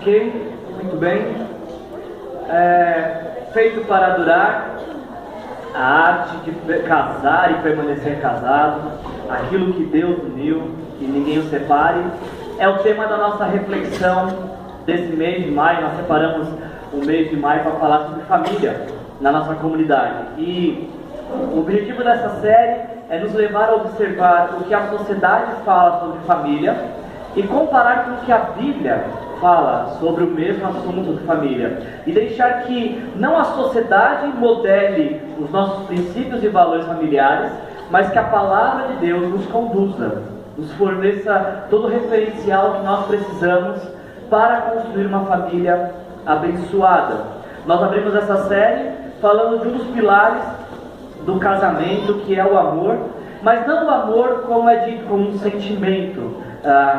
Ok? Muito bem. Feito para durar, a arte de casar e permanecer casado, aquilo que Deus uniu, que ninguém o separe, é o tema da nossa reflexão desse mês de maio. Nós separamos o mês de maio para falar sobre família na nossa comunidade. E o objetivo dessa série é nos levar a observar o que a sociedade fala sobre família e comparar com o que a Bíblia fala sobre o mesmo assunto de família, e deixar que não a sociedade modele os nossos princípios e valores familiares, mas que a palavra de Deus nos conduza, nos forneça todo o referencial que nós precisamos para construir uma família abençoada. Nós abrimos essa série falando de um dos pilares do casamento, que é o amor, mas não o amor como é dito como um sentimento,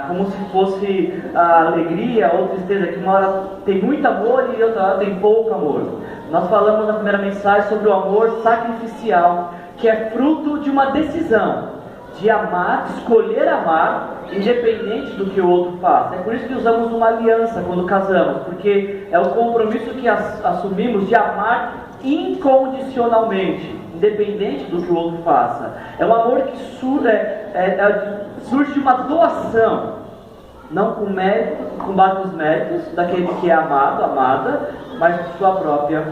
como se fosse alegria ou tristeza, que uma hora tem muito amor e outra hora tem pouco amor. Nós falamos na primeira mensagem sobre o amor sacrificial, que é fruto de uma decisão de amar, escolher amar, independente do que o outro faça. É por isso que usamos uma aliança quando casamos, porque é o compromisso que assumimos de amar incondicionalmente, independente do que o outro faça. É um amor que surge de uma doação, não com mérito, com base nos méritos daquele que é amado, amada, mas de sua própria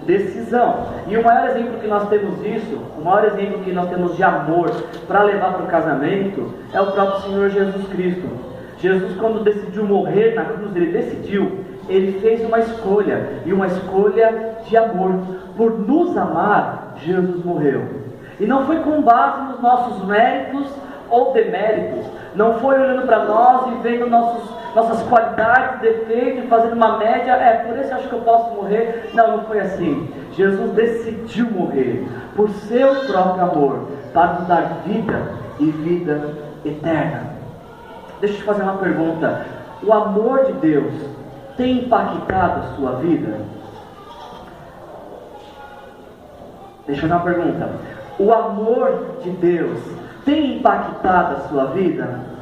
decisão. E o maior exemplo que nós temos disso, o maior exemplo que nós temos de amor para levar para o casamento, é o próprio Senhor Jesus Cristo. Jesus, quando decidiu morrer na cruz, ele fez uma escolha, e uma escolha de amor. Por nos amar, Jesus morreu. E não foi com base nos nossos méritos ou deméritos, não foi olhando para nós e vendo nossas qualidades, defeitos, fazendo uma média, por isso eu acho que eu posso morrer. Não foi assim. Jesus decidiu morrer por seu próprio amor, para nos dar vida e vida eterna. Deixa eu te fazer uma pergunta: o amor de Deus tem impactado a sua vida? Deixa eu fazer uma pergunta: o amor de Deus tem impactado a sua vida?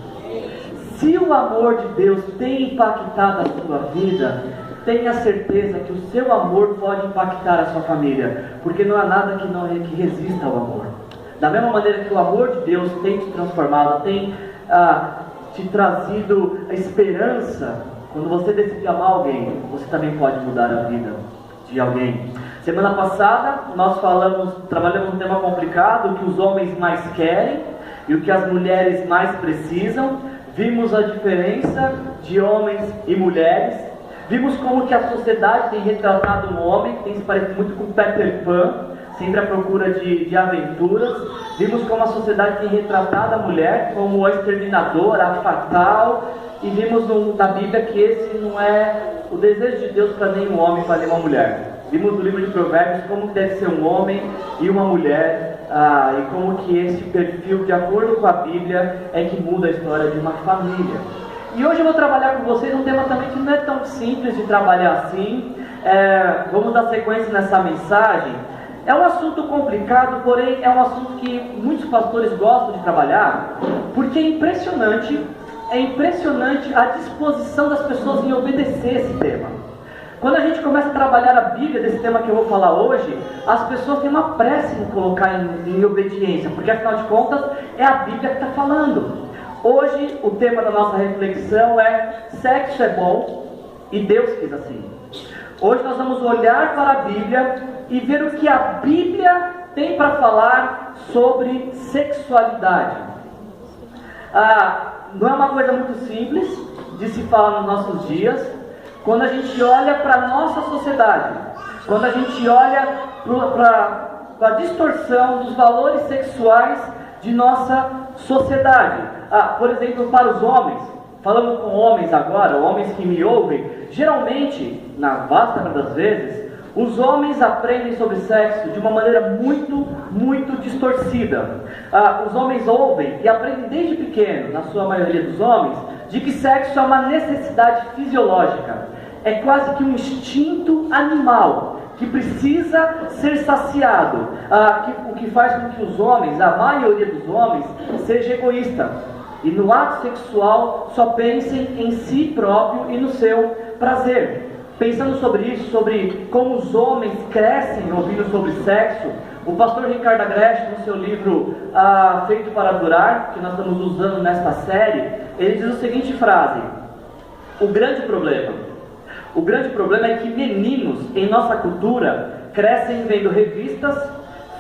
Se o amor de Deus tem impactado a sua vida, tenha certeza que o seu amor pode impactar a sua família, porque não há nada que resista ao amor. Da mesma maneira que o amor de Deus tem te transformado, tem te trazido a esperança, quando você decide amar alguém, você também pode mudar a vida de alguém. Semana passada nós trabalhamos um tema complicado, o que os homens mais querem e o que as mulheres mais precisam. Vimos a diferença de homens e mulheres. Vimos como que a sociedade tem retratado um homem que tem se parecido muito com Peter Pan, sempre à procura de aventuras. Vimos como a sociedade tem retratado a mulher como a exterminadora, a fatal. E vimos na Bíblia que esse não é o desejo de Deus para nenhum homem, para nenhuma mulher. Vimos no livro de Provérbios como que deve ser um homem e uma mulher, e como que esse perfil, de acordo com a Bíblia, é que muda a história de uma família. E hoje eu vou trabalhar com vocês um tema também que não é tão simples de trabalhar assim. Vamos dar sequência nessa mensagem. É um assunto complicado, porém é um assunto que muitos pastores gostam de trabalhar, porque é impressionante a disposição das pessoas em obedecer esse tema. Quando a gente começa a trabalhar a Bíblia desse tema que eu vou falar hoje, as pessoas têm uma pressa em colocar em obediência, porque afinal de contas é a Bíblia que está falando. Hoje o tema da nossa reflexão é: sexo é bom e Deus quis assim. Hoje nós vamos olhar para a Bíblia e ver o que a Bíblia tem para falar sobre sexualidade. Não é uma coisa muito simples de se falar nos nossos dias. Quando a gente olha para a nossa sociedade, quando a gente olha para a distorção dos valores sexuais de nossa sociedade. Por exemplo, para os homens, falando com homens agora, homens que me ouvem, geralmente, na vasta maioria das vezes, os homens aprendem sobre sexo de uma maneira muito, muito distorcida. Os homens ouvem e aprendem desde pequeno, na sua maioria dos homens, de que sexo é uma necessidade fisiológica. É quase que um instinto animal que precisa ser saciado. O que faz com que os homens, a maioria dos homens, seja egoísta. E no ato sexual só pensem em si próprio e no seu prazer. Pensando sobre isso, sobre como os homens crescem ouvindo sobre sexo, o pastor Ricardo Agreste, no seu livro Feito para Durar, que nós estamos usando nesta série, ele diz a seguinte frase: o grande problema é que meninos em nossa cultura crescem vendo revistas,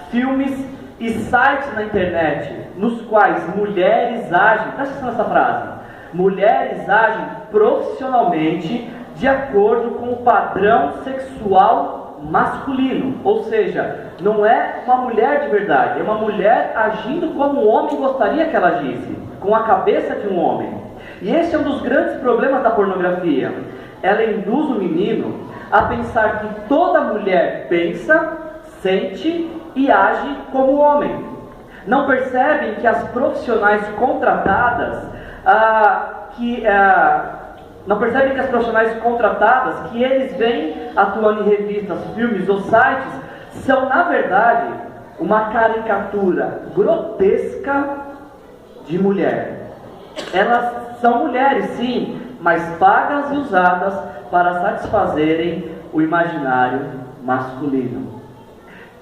filmes e sites na internet, nos quais mulheres agem, presta atenção nessa frase, mulheres agem profissionalmente de acordo com o padrão sexual masculino. Ou seja, não é uma mulher de verdade, é uma mulher agindo como um homem gostaria que ela agisse, com a cabeça de um homem. E esse é um dos grandes problemas da pornografia. Ela induz o menino a pensar que toda mulher pensa, sente e age como homem. Não percebem que as profissionais contratadas que eles veem atuando em revistas, filmes ou sites são, na verdade, uma caricatura grotesca de mulher. Elas são mulheres, sim, mas pagas e usadas para satisfazerem o imaginário masculino.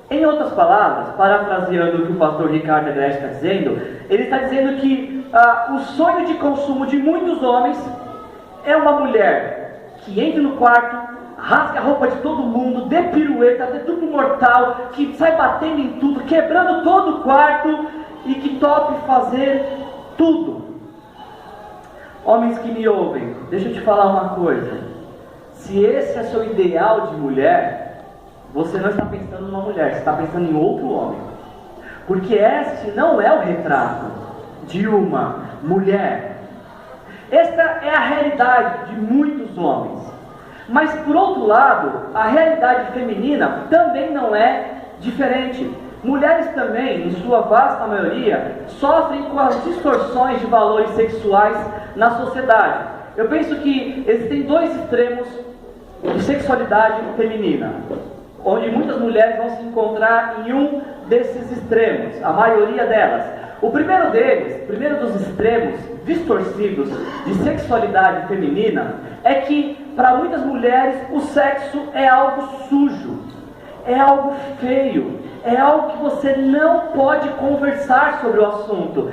Em outras palavras, parafraseando o que o pastor Ricardo Agreste está dizendo, ele está dizendo que o sonho de consumo de muitos homens é uma mulher que entra no quarto, rasga a roupa de todo mundo, dê pirueta, dê duplo mortal, que sai batendo em tudo, quebrando todo o quarto e que tope fazer tudo. Homens que me ouvem, deixa eu te falar uma coisa. Se esse é seu ideal de mulher, você não está pensando numa mulher, você está pensando em outro homem. Porque este não é o retrato de uma mulher. Esta é a realidade de muitos homens. Mas por outro lado, a realidade feminina também não é diferente. Mulheres também, em sua vasta maioria, sofrem com as distorções de valores sexuais na sociedade. Eu penso que existem dois extremos de sexualidade feminina, onde muitas mulheres vão se encontrar em um desses extremos, a maioria delas. O primeiro dos extremos distorcidos de sexualidade feminina é que para muitas mulheres o sexo é algo sujo, é algo feio, é algo que você não pode conversar sobre o assunto.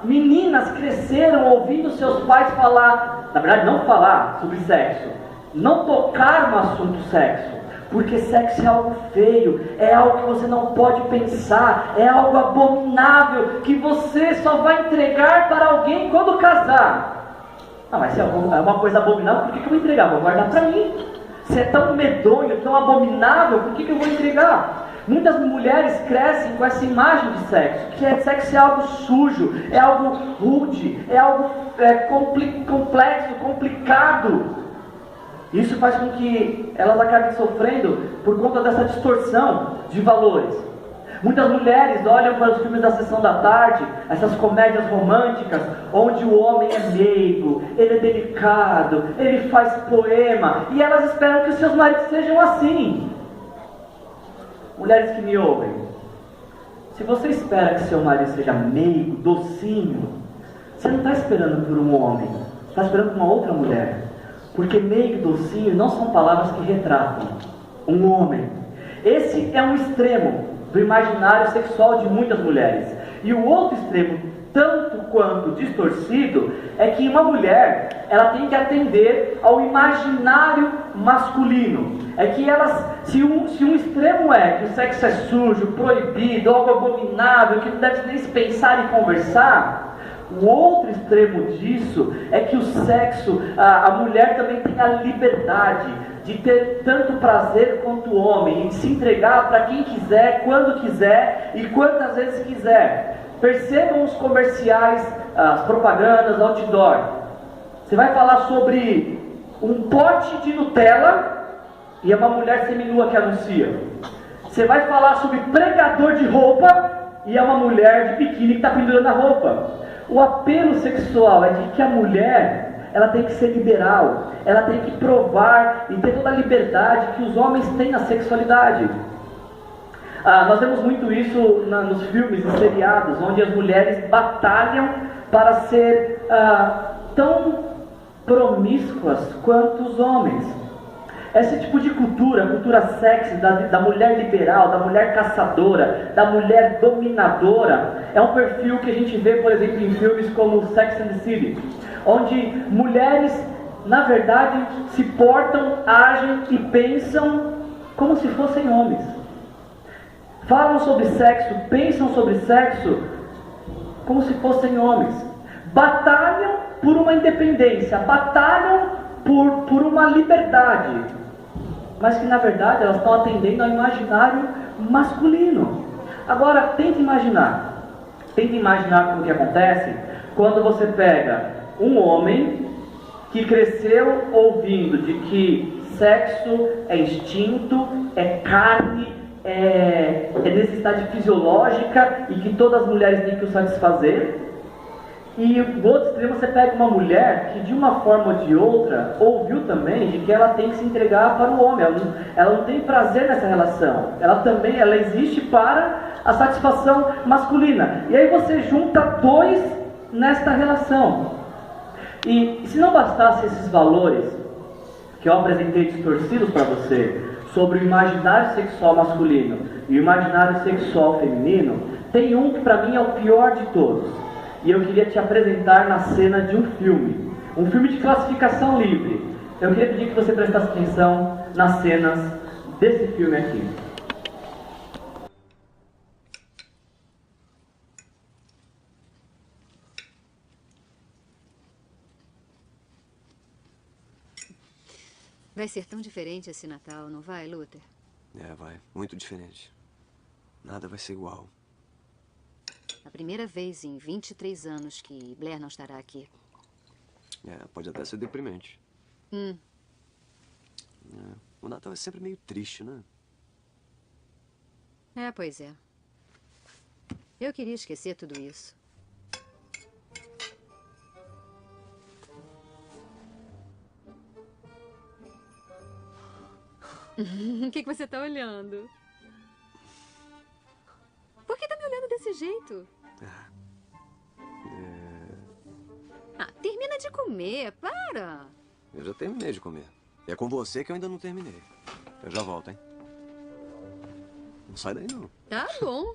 Meninas cresceram ouvindo seus pais falar, na verdade não falar sobre sexo, não tocar no assunto sexo. Porque sexo é algo feio, é algo que você não pode pensar, é algo abominável, que você só vai entregar para alguém quando casar. Mas se é uma coisa abominável, por que eu vou entregar? Vou guardar para mim. Se é tão medonho, tão abominável, por que eu vou entregar? Muitas mulheres crescem com essa imagem de sexo, que sexo é algo sujo, é algo rude, é algo complexo, complicado. Isso faz com que elas acabem sofrendo por conta dessa distorção de valores. Muitas mulheres olham para os filmes da sessão da tarde, essas comédias românticas, onde o homem é meigo, ele é delicado, ele faz poema, e elas esperam que os seus maridos sejam assim. Mulheres que me ouvem, se você espera que seu marido seja meigo, docinho, você não está esperando por um homem, você está esperando por uma outra mulher. Porque meigo e docinho não são palavras que retratam um homem. Esse é um extremo do imaginário sexual de muitas mulheres. E o outro extremo, tanto quanto distorcido, é que uma mulher, ela tem que atender ao imaginário masculino. É que se um extremo é que o sexo é sujo, proibido, algo abominável, que não deve nem se pensar e conversar, o outro extremo disso é que o sexo, a mulher também tem a liberdade de ter tanto prazer quanto o homem, de se entregar para quem quiser, quando quiser e quantas vezes quiser. Percebam os comerciais, as propagandas, outdoor. Você vai falar sobre um pote de Nutella e é uma mulher seminua que anuncia. Você vai falar sobre pregador de roupa e é uma mulher de biquíni que está pendurando a roupa. O apelo sexual é de que a mulher, ela tem que ser liberal, ela tem que provar e ter toda a liberdade que os homens têm na sexualidade. Nós vemos muito isso nos filmes e seriados, onde as mulheres batalham para ser promíscuas quanto os homens. Esse tipo de cultura, a cultura sexy, da mulher liberal, da mulher caçadora, da mulher dominadora, é um perfil que a gente vê, por exemplo, em filmes como Sex and the City, onde mulheres, na verdade, se portam, agem e pensam como se fossem homens. Falam sobre sexo, pensam sobre sexo como se fossem homens. Batalham por uma independência, batalham por uma liberdade, mas que na verdade elas estão atendendo ao imaginário masculino. Agora, tente imaginar como que acontece quando você pega um homem que cresceu ouvindo de que sexo é instinto, é carne, é necessidade fisiológica e que todas as mulheres têm que o satisfazer. E do outro extremo você pega uma mulher que de uma forma ou de outra ouviu também de que ela tem que se entregar para o homem, ela não tem prazer nessa relação, ela existe para a satisfação masculina. E aí você junta dois nesta relação. E se não bastasse esses valores que eu apresentei distorcidos para você sobre o imaginário sexual masculino e o imaginário sexual feminino, tem um que para mim é o pior de todos. E eu queria te apresentar na cena de um filme de classificação livre. Eu queria pedir que você prestasse atenção nas cenas desse filme aqui. Vai ser tão diferente esse Natal, não vai, Luther? É, vai. Muito diferente. Nada vai ser igual. A primeira vez em 23 anos que Blair não estará aqui. É, pode até ser deprimente. É, o Natal é sempre meio triste, né? É, pois é. Eu queria esquecer tudo isso. O que você tá olhando? Por que tá me olhando desse jeito? Termina de comer, para! Eu já terminei de comer. E é com você que eu ainda não terminei. Eu já volto, hein? Não sai daí, não. Tá bom.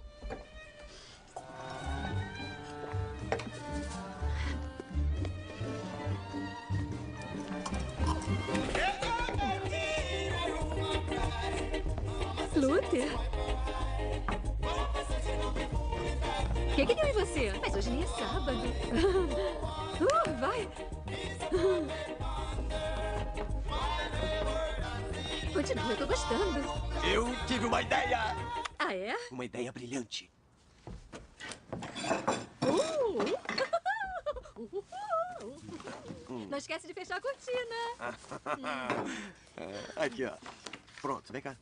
Luther? O que deu em você? Mas hoje nem é sábado. Vai. Continua, eu tô gostando. Eu tive uma ideia! Ah, é? Uma ideia brilhante. Não esquece de fechar a cortina. Aqui, ó. Pronto, vem cá.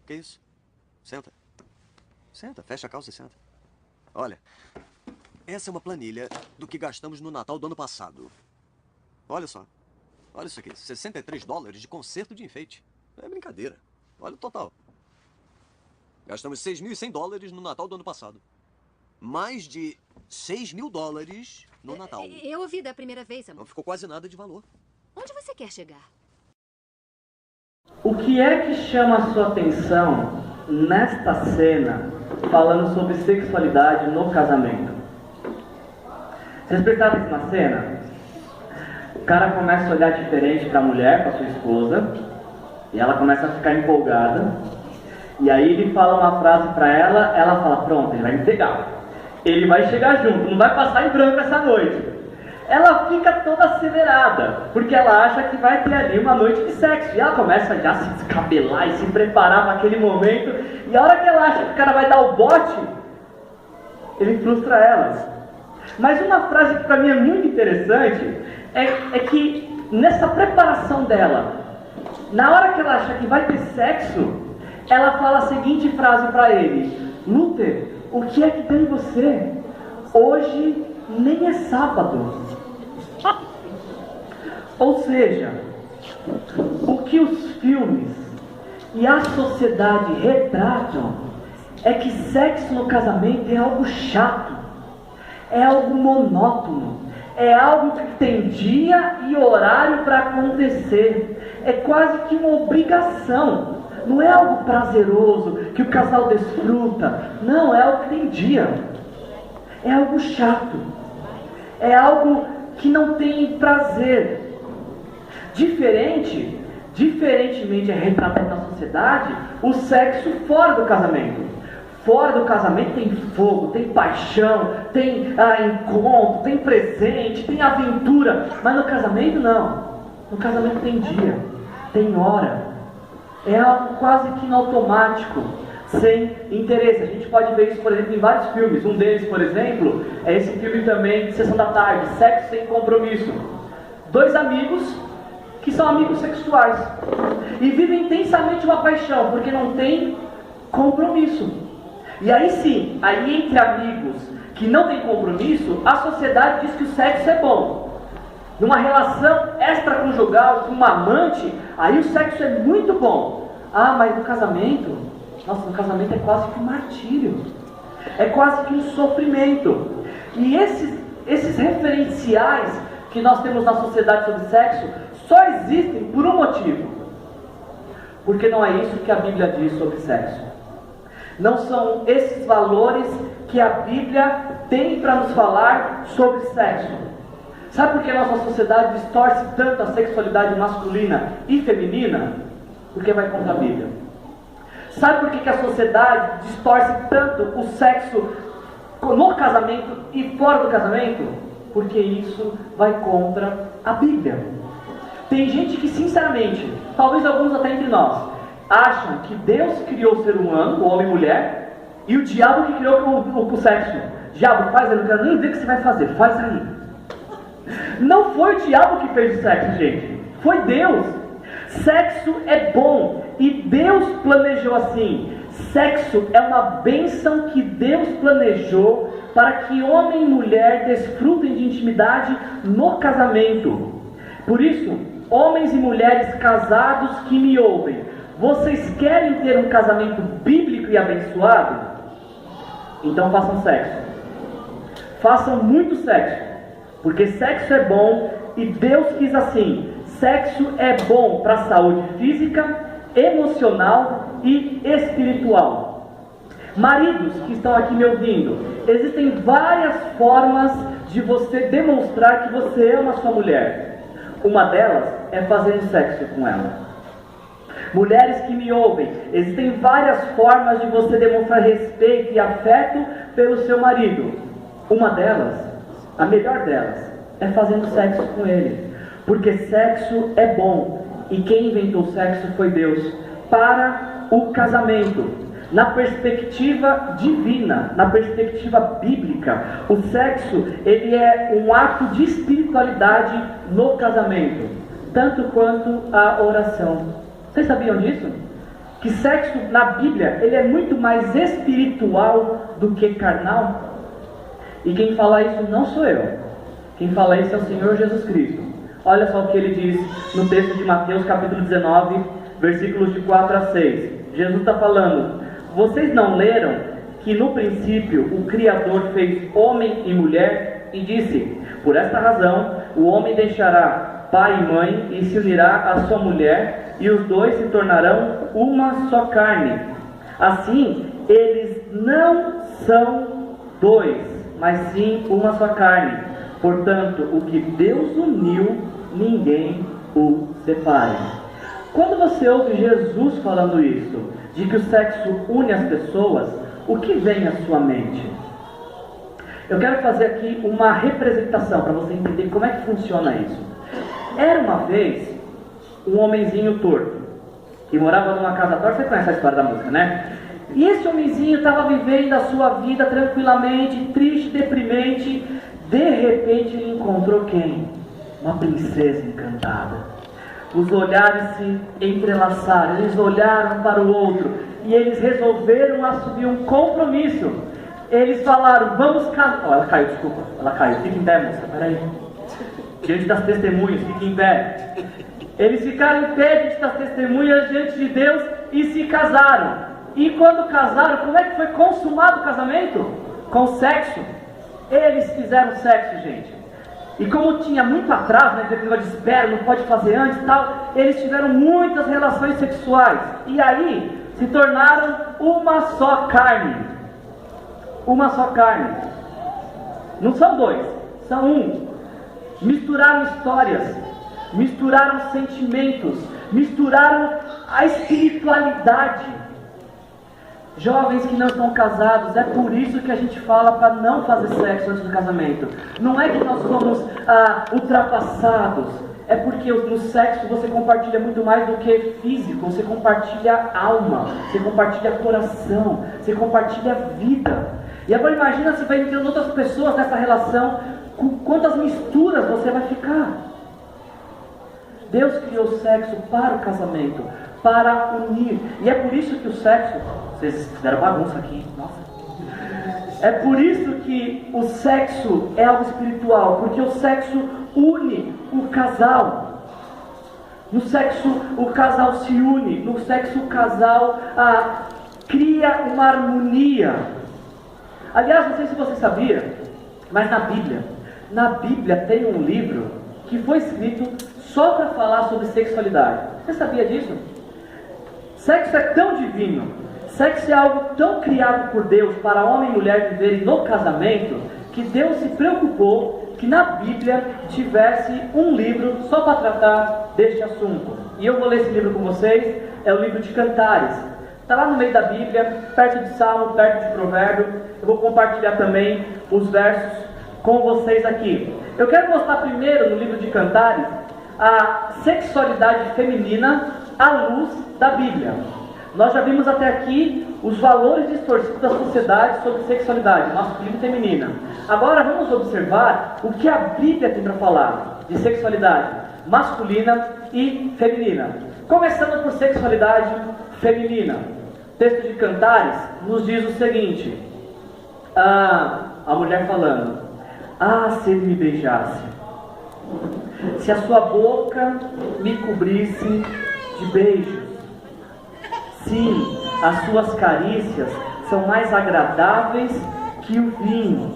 Que isso? Senta. Senta, fecha a calça e senta. Olha, essa é uma planilha do que gastamos no Natal do ano passado. Olha só. Olha isso aqui, $63 de conserto de enfeite. É brincadeira. Olha o total. Gastamos $6.100 no Natal do ano passado. Mais de $6.000 no Natal. Eu ouvi da primeira vez, amor. Não ficou quase nada de valor. Onde você quer chegar? O que é que chama a sua atenção nesta cena, falando sobre sexualidade no casamento? Vocês prestaram atenção na cena? O cara começa a olhar diferente para a mulher, para sua esposa, e ela começa a ficar empolgada. E aí ele fala uma frase para ela, ela fala, pronto, ele vai me pegar. Ele vai chegar junto, não vai passar em branco essa noite. Ela fica toda acelerada, porque ela acha que vai ter ali uma noite de sexo. E ela começa já a se descabelar e se preparar para aquele momento. E a hora que ela acha que o cara vai dar o bote, ele frustra ela. Mas uma frase que para mim é muito interessante é que nessa preparação dela, na hora que ela acha que vai ter sexo, ela fala a seguinte frase para ele: Luther, o que é que tem em você? Hoje nem é sábado. Ou seja, o que os filmes e a sociedade retratam é que sexo no casamento é algo chato, é algo monótono, É algo que tem dia e horário para acontecer. É quase que uma obrigação. Não é algo prazeroso, que o casal desfruta. Não, é algo que tem dia. É algo chato. É algo que não tem prazer. Diferentemente é retratado na sociedade o sexo fora do casamento. Fora do casamento tem fogo, tem paixão, tem encontro, tem presente, tem aventura. Mas no casamento não. No casamento tem dia, tem hora. É algo quase que no automático, sem interesse. A gente pode ver isso, por exemplo, em vários filmes. Um deles, por exemplo, é esse filme também de Sessão da Tarde, Sexo Sem Compromisso. 2 amigos que são amigos sexuais e vivem intensamente uma paixão, porque não tem compromisso. E aí sim, aí entre amigos que não tem compromisso, a sociedade diz que o sexo é bom. Numa relação extraconjugal com uma amante, aí o sexo é muito bom. Ah, mas no casamento, nossa, no casamento é quase que um martírio. É quase que um sofrimento. E esses referenciais que nós temos na sociedade sobre sexo só existem por um motivo. Porque não é isso que a Bíblia diz sobre sexo. Não são esses valores que a Bíblia tem para nos falar sobre sexo. Sabe por que a nossa sociedade distorce tanto a sexualidade masculina e feminina? Porque vai contra a Bíblia. Sabe por que a sociedade distorce tanto o sexo no casamento e fora do casamento? Porque isso vai contra a Bíblia. Tem gente que, sinceramente, talvez alguns até entre nós, acham que Deus criou o ser humano, o homem e mulher, e o diabo que criou o sexo. Diabo, faz aí, não quero nem ver o que você vai fazer, faz aí. Não foi o diabo que fez o sexo, gente. Foi Deus. Sexo é bom e Deus planejou assim. Sexo é uma bênção que Deus planejou para que homem e mulher desfrutem de intimidade no casamento. Por isso, homens e mulheres casados que me ouvem, vocês querem ter um casamento bíblico e abençoado? Então façam sexo. Façam muito sexo. Porque sexo é bom e Deus quis assim. Sexo é bom para a saúde física, emocional e espiritual. Maridos que estão aqui me ouvindo, existem várias formas de você demonstrar que você ama a sua mulher. Uma delas é fazendo sexo com ela. Mulheres que me ouvem, existem várias formas de você demonstrar respeito e afeto pelo seu marido. Uma delas, a melhor delas, é fazendo sexo com ele. Porque sexo é bom. E quem inventou o sexo foi Deus. Para o casamento. Na perspectiva divina, na perspectiva bíblica, o sexo, ele é um ato de espiritualidade no casamento. Tanto quanto a oração. Vocês sabiam disso? Que sexo na Bíblia, ele é muito mais espiritual do que carnal? E quem fala isso não sou eu. Quem fala isso é o Senhor Jesus Cristo. Olha só o que ele diz no texto de Mateus capítulo 19, versículos de 4 a 6. Jesus está falando: vocês não leram que no princípio o Criador fez homem e mulher e disse: por esta razão o homem deixará pai e mãe e se unirá à sua mulher e os dois se tornarão uma só carne. Assim, eles não são dois, mas sim uma só carne. Portanto, o que Deus uniu, ninguém o separe. Quando você ouve Jesus falando isso, de que o sexo une as pessoas, o que vem à sua mente? Eu quero fazer aqui uma representação para você entender como é que funciona isso. Era uma vez um homenzinho torto, que morava numa casa torta. Você conhece a história da música, né? E esse homenzinho estava vivendo a sua vida tranquilamente, triste, deprimente. De repente ele encontrou quem? Uma princesa encantada. Os olhares se entrelaçaram, eles olharam para o outro e eles resolveram assumir um compromisso. Eles falaram: vamos casar. Oh, ela caiu, desculpa, ela caiu. Fica em pé, moça, peraí. Diante das testemunhas, fica em pé. Eles ficaram em pé diante das testemunhas, diante de Deus, e se casaram. E quando casaram, como é que foi consumado o casamento? Com sexo. Eles fizeram sexo, gente. E como tinha muito atraso, né, de espera, não pode fazer antes e tal, eles tiveram muitas relações sexuais. E aí se tornaram uma só carne. Uma só carne. Não são dois, são um. Misturaram histórias, misturaram sentimentos, misturaram a espiritualidade. Jovens que não estão casados, é por isso que a gente fala para não fazer sexo antes do casamento. Não é que nós somos ultrapassados, é porque no sexo você compartilha muito mais do que físico, você compartilha alma, você compartilha coração, você compartilha vida. E agora imagina se vai entrando outras pessoas nessa relação, com quantas misturas você vai ficar. Deus criou o sexo para o casamento, para unir. E é por isso que o sexo... Vocês fizeram bagunça aqui, nossa. É por isso que o sexo é algo espiritual, porque o sexo une o casal. No sexo o casal se une, no sexo o casal cria uma harmonia. Aliás, não sei se você sabia, mas na Bíblia tem um livro que foi escrito só para falar sobre sexualidade. Você sabia disso? Sexo é tão divino, sexo é algo tão criado por Deus para homem e mulher viverem no casamento, que Deus se preocupou que na Bíblia tivesse um livro só para tratar deste assunto. E eu vou ler esse livro com vocês, é o livro de Cantares. Está lá no meio da Bíblia, perto de Salmo, perto de Provérbio. Eu vou compartilhar também os versos com vocês aqui. Eu quero mostrar primeiro no livro de Cantares a sexualidade feminina à luz da Bíblia. Nós já vimos até aqui os valores distorcidos da sociedade sobre sexualidade, masculina e feminina. Agora vamos observar o que a Bíblia tem para falar de sexualidade masculina e feminina. Começando por sexualidade feminina. O texto de Cantares nos diz o seguinte: a mulher falando: se ele me beijasse, se a sua boca me cobrisse de beijos. Sim, as suas carícias são mais agradáveis que o vinho.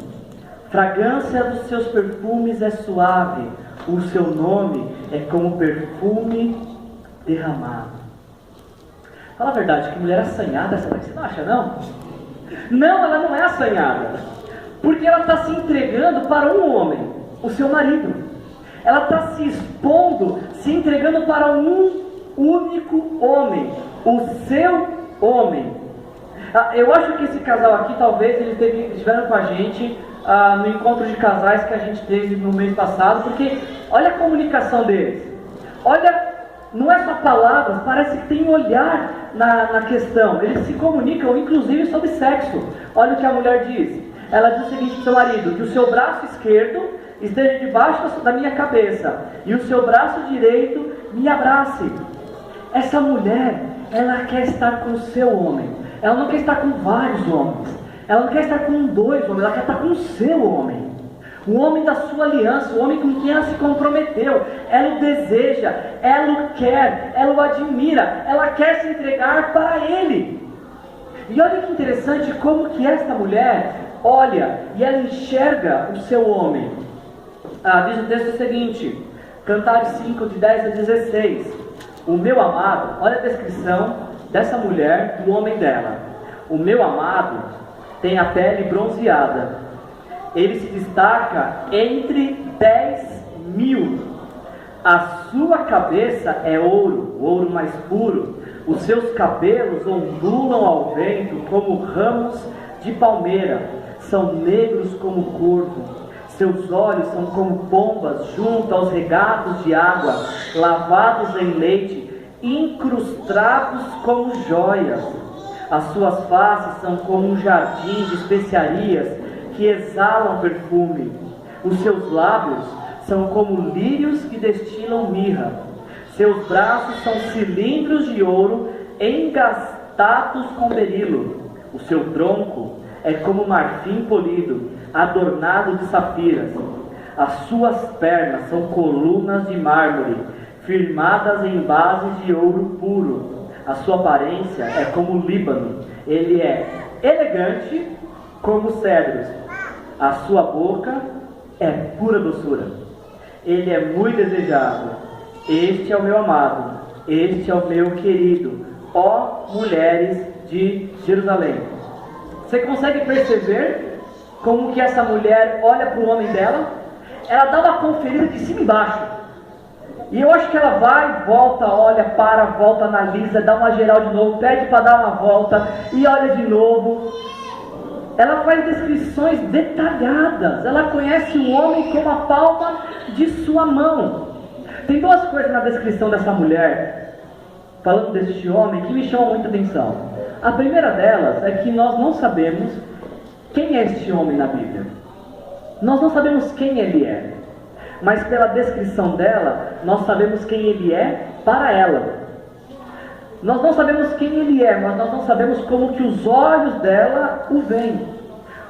Fragrância dos seus perfumes é suave. O seu nome é como perfume derramado. Fala a verdade, que mulher assanhada essa daqui, você não acha não? Não, ela não é assanhada. Porque ela está se entregando para um homem, o seu marido. Ela está se expondo, se entregando para um único homem, o seu homem. Eu acho que esse casal aqui, talvez eles estiveram com a gente no encontro de casais que a gente teve no mês passado, porque olha a comunicação deles. Olha, não é só palavras, parece que tem um olhar na questão. Eles se comunicam inclusive sobre sexo. Olha o que a mulher diz. Ela diz o seguinte para o seu marido: que o seu braço esquerdo esteja debaixo da minha cabeça e o seu braço direito me abrace. Essa mulher, ela quer estar com o seu homem. Ela não quer estar com vários homens. Ela não quer estar com 2 homens, ela quer estar com o seu homem. O homem da sua aliança, o homem com quem ela se comprometeu. Ela o deseja, ela o quer, ela o admira, ela quer se entregar para ele. E olha que interessante como que esta mulher olha e ela enxerga o seu homem. Diz o texto seguinte, Cantares 5, de 10 a 16. O meu amado, olha a descrição dessa mulher, do homem dela. O meu amado tem a pele bronzeada. Ele se destaca entre 10.000. A sua cabeça é ouro, o ouro mais puro. Os seus cabelos ondulam ao vento como ramos de palmeira. São negros como corvo. Seus olhos são como pombas junto aos regatos de água, lavados em leite, incrustados como joias. As suas faces são como um jardim de especiarias que exalam perfume. Os seus lábios são como lírios que destilam mirra. Seus braços são cilindros de ouro engastados com berilo. O seu tronco é como marfim polido, adornado de safiras. As suas pernas são colunas de mármore, firmadas em bases de ouro puro. A sua aparência é como o Líbano. Ele é elegante como cedros. A sua boca é pura doçura. ele é muito desejado. Este é o meu amado, este é o meu querido, ó mulheres de Jerusalém. Você consegue perceber como que essa mulher olha para o homem dela? Ela dá uma conferida de cima e embaixo. E eu acho que ela vai, volta, olha, para, volta, analisa, dá uma geral de novo, pede para dar uma volta e olha de novo. Ela faz descrições detalhadas. Ela conhece o homem como a palma de sua mão. Tem duas coisas na descrição dessa mulher, falando deste homem, que me chamam muita atenção. A primeira delas é que nós não sabemos quem é este homem na Bíblia. Nós não sabemos quem ele é. Mas pela descrição dela, nós sabemos quem ele é para ela. Nós não sabemos quem ele é, mas nós não sabemos como que os olhos dela o veem.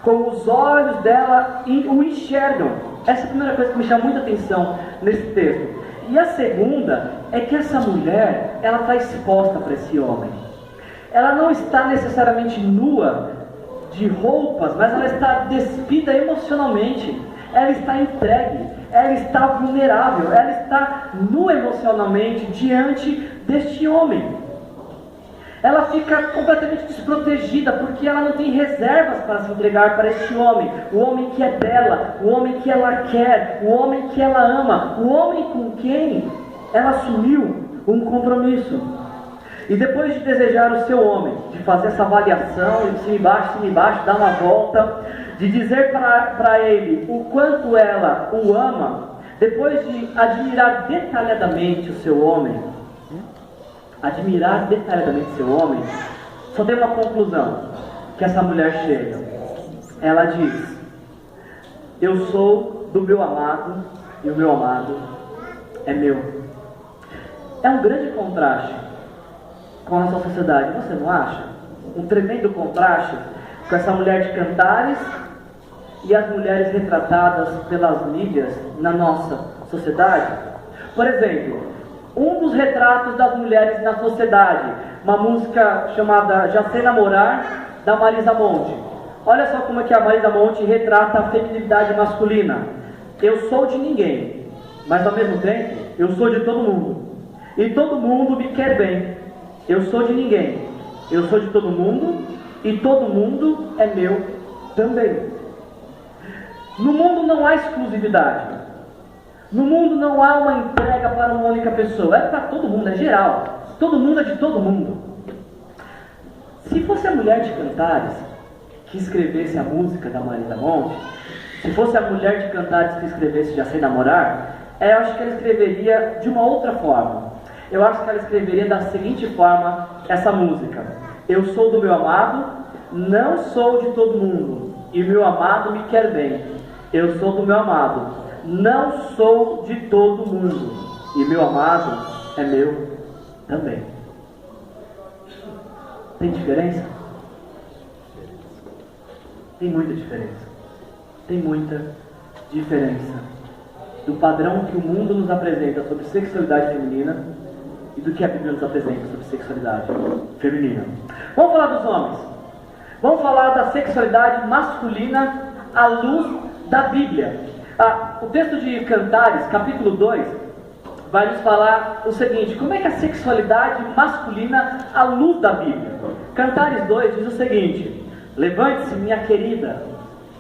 Como os olhos dela o enxergam. Essa é a primeira coisa que me chama muita atenção nesse texto. E a segunda é que essa mulher, ela está exposta para esse homem. Ela não está necessariamente nua de roupas, mas ela está despida emocionalmente. Ela está entregue, ela está vulnerável, ela está nua emocionalmente diante deste homem. Ela fica completamente desprotegida, porque ela não tem reservas para se entregar para este homem. O homem que é dela, o homem que ela quer, o homem que ela ama, o homem com quem ela assumiu um compromisso. E depois de desejar o seu homem, de fazer essa avaliação, de cima e baixo, dar uma volta, de dizer para ele o quanto ela o ama, depois de admirar detalhadamente o seu homem, só tem uma conclusão que essa mulher chega. Ela diz: eu sou do meu amado e o meu amado é meu. É um grande contraste com a nossa sociedade, você não acha? Um tremendo contraste com essa mulher de Cantares e as mulheres retratadas pelas mídias na nossa sociedade. Por exemplo, um dos retratos das mulheres na sociedade, uma música chamada Já Sei Namorar, da Marisa Monte. Olha só como é que a Marisa Monte retrata a feminilidade masculina. Eu sou de ninguém, mas ao mesmo tempo eu sou de todo mundo. E todo mundo me quer bem. Eu sou de ninguém, eu sou de todo mundo, e todo mundo é meu também. No mundo não há exclusividade. No mundo não há uma entrega para uma única pessoa. É para todo mundo, é geral. Todo mundo é de todo mundo. Se fosse a mulher de Cantares que escrevesse a música da Marisa Monte, se fosse a mulher de Cantares que escrevesse Já Sei Namorar, eu acho que ela escreveria de uma outra forma. Eu acho que ela escreveria da seguinte forma essa música: eu sou do meu amado, não sou de todo mundo, e meu amado me quer bem. Eu sou do meu amado, não sou de todo mundo, e meu amado é meu também. Tem diferença? Tem muita diferença. Tem muita diferença do padrão que o mundo nos apresenta sobre sexualidade feminina e do que a Bíblia nos apresenta sobre sexualidade feminina. Vamos falar dos homens. Vamos falar da sexualidade masculina à luz da Bíblia. O texto de Cantares, capítulo 2, vai nos falar o seguinte: como é que a sexualidade masculina à luz da Bíblia? Cantares 2 diz o seguinte: levante-se, minha querida,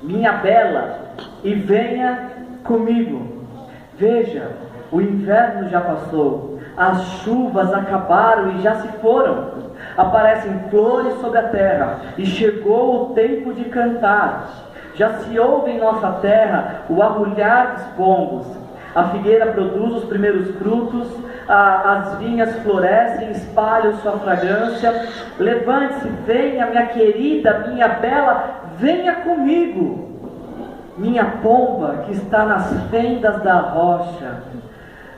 minha bela, e venha comigo. Veja, o inverno já passou, as chuvas acabaram e já se foram. Aparecem flores sobre a terra, e chegou o tempo de cantar. Já se ouve em nossa terra o arrulhar dos pombos. A figueira produz os primeiros frutos, as vinhas florescem, espalham sua fragrância. Levante-se, venha, minha querida, minha bela, venha comigo. Minha pomba que está nas fendas da rocha,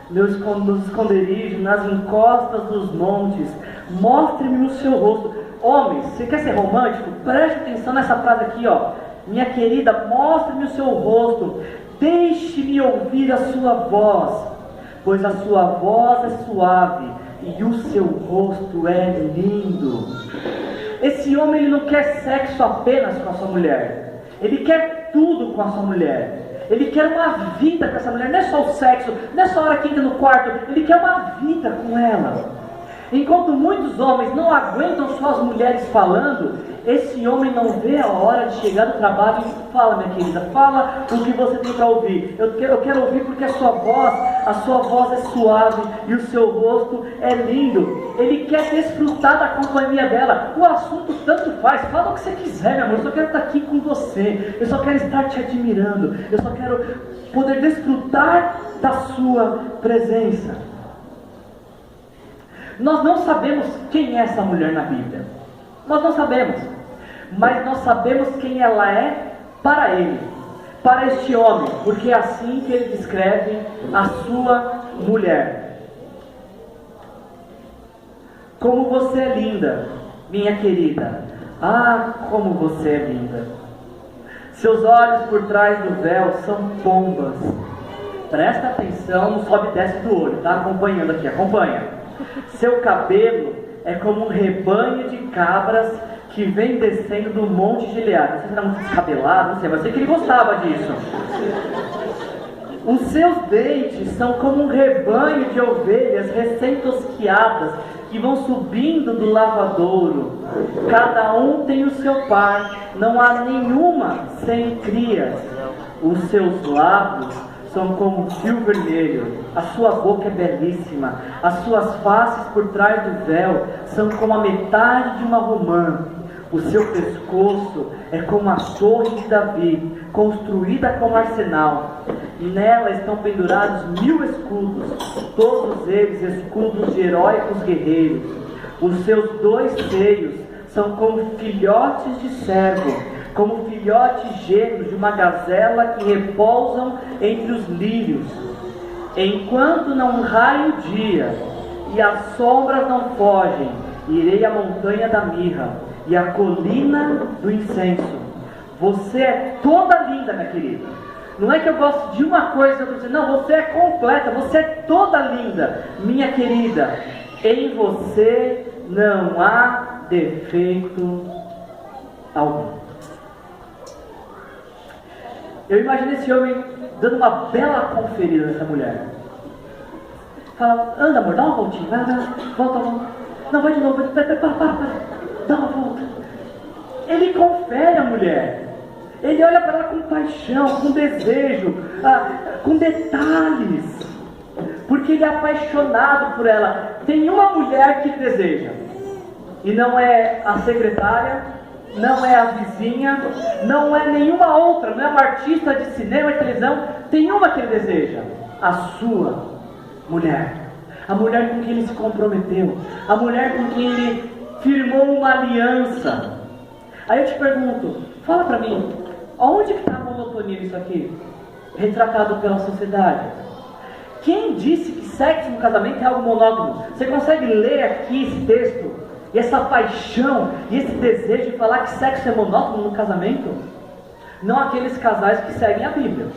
nos esconderijos, nas encostas dos montes, mostre-me o seu rosto. Homens, você quer ser romântico? Preste atenção nessa frase aqui, ó. Minha querida, mostre-me o seu rosto, deixe-me ouvir a sua voz, pois a sua voz é suave e o seu rosto é lindo. Esse homem, ele não quer sexo apenas com a sua mulher, ele quer tudo com a sua mulher. Ele quer uma vida com essa mulher, não é só o sexo, não é só a hora que entra no quarto, ele quer uma vida com ela. Enquanto muitos homens não aguentam só as mulheres falando, esse homem não vê a hora de chegar no trabalho e fala, minha querida, fala o que você tem para ouvir. Eu quero ouvir porque a sua voz é suave e o seu rosto é lindo. Ele quer desfrutar da companhia dela. O assunto tanto faz, fala o que você quiser, meu amor. Eu só quero estar aqui com você. Eu só quero estar te admirando. Eu só quero poder desfrutar da sua presença. Nós não sabemos quem é essa mulher na Bíblia. Nós não sabemos. Mas nós sabemos quem ela é para ele, para este homem, porque é assim que ele descreve a sua mulher. Como você é linda, minha querida. Ah, como você é linda. Seus olhos por trás do véu são pombas. Presta atenção no sobe e desce do olho, tá? Acompanhando aqui, acompanha. Seu cabelo é como um rebanho de cabras que vem descendo do Monte Gileade. Não sei se era muito descabelado, não sei, mas sei que ele gostava disso. Os seus dentes são como um rebanho de ovelhas recém-tosquiadas que vão subindo do lavadouro. Cada um tem o seu par, não há nenhuma sem crias. Os seus lábios são como um fio vermelho, a sua boca é belíssima, as suas faces por trás do véu são como a metade de uma romã. O seu pescoço é como a torre de Davi, construída como arsenal. Nela estão pendurados 1000 escudos, todos eles escudos de heróicos guerreiros. Os seus 2 seios são como filhotes de servo, como filhotes gêmeos de uma gazela que repousam entre os lírios. Enquanto não raia o dia e as sombras não fogem, irei à montanha da mirra e à colina do incenso. Você é toda linda, minha querida. Não é que eu gosto de uma coisa e outra coisa. Não, você é completa, você é toda linda, minha querida. Em você não há defeito algum. Eu imagino esse homem dando uma bela conferida nessa mulher. Fala, anda amor, dá uma voltinha, vai, volta. Não, vai de novo, para. Dá uma volta. Ele confere a mulher. Ele olha para ela com paixão, com desejo, com detalhes. Porque ele é apaixonado por ela. Tem uma mulher que deseja. E não é a secretária, não é a vizinha, não é nenhuma outra, não é uma artista de cinema e televisão. Tem uma que ele deseja. A sua mulher. A mulher com quem ele se comprometeu. A mulher com quem ele firmou uma aliança. Aí eu te pergunto, fala pra mim, onde que está a monotonia nisso aqui? Retratado pela sociedade. Quem disse que sexo no casamento é algo monótono? Você consegue ler aqui esse texto? E essa paixão, e esse desejo de falar que sexo é monótono no casamento? Não aqueles casais que seguem a Bíblia.